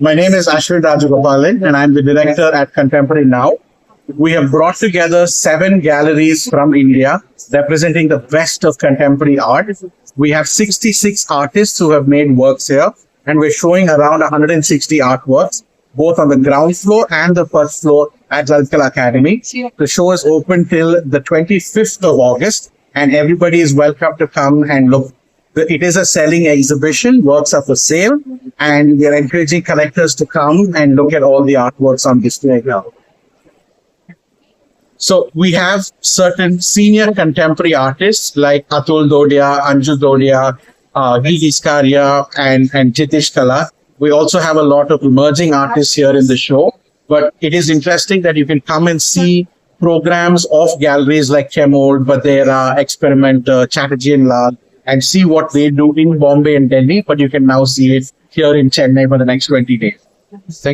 My name is Ashvin Rajagopalan, and I'm the director at Contemporary Now. We have brought together 7 galleries from India representing the best of contemporary art. We have 66 artists who have made works here, and we're showing around 160 artworks, both on the ground floor and the first floor at Lalkala Academy. The show is open till the 25th of August, and everybody is welcome to come and look. It is a selling exhibition, works are for sale, and we are encouraging collectors to come and look at all the artworks on display here. So we have certain senior contemporary artists like Atul Dodia, Anju Dodia, Gigi Skaria, and Jitish Kala. We also have a lot of emerging artists here in the show, but it is interesting that you can come and see programs of galleries like Chemold, Badera, Experiment, Chatterjee and Lal, and see what they do in Bombay and Delhi, but you can now see it here in Chennai for the next 20 days. Thank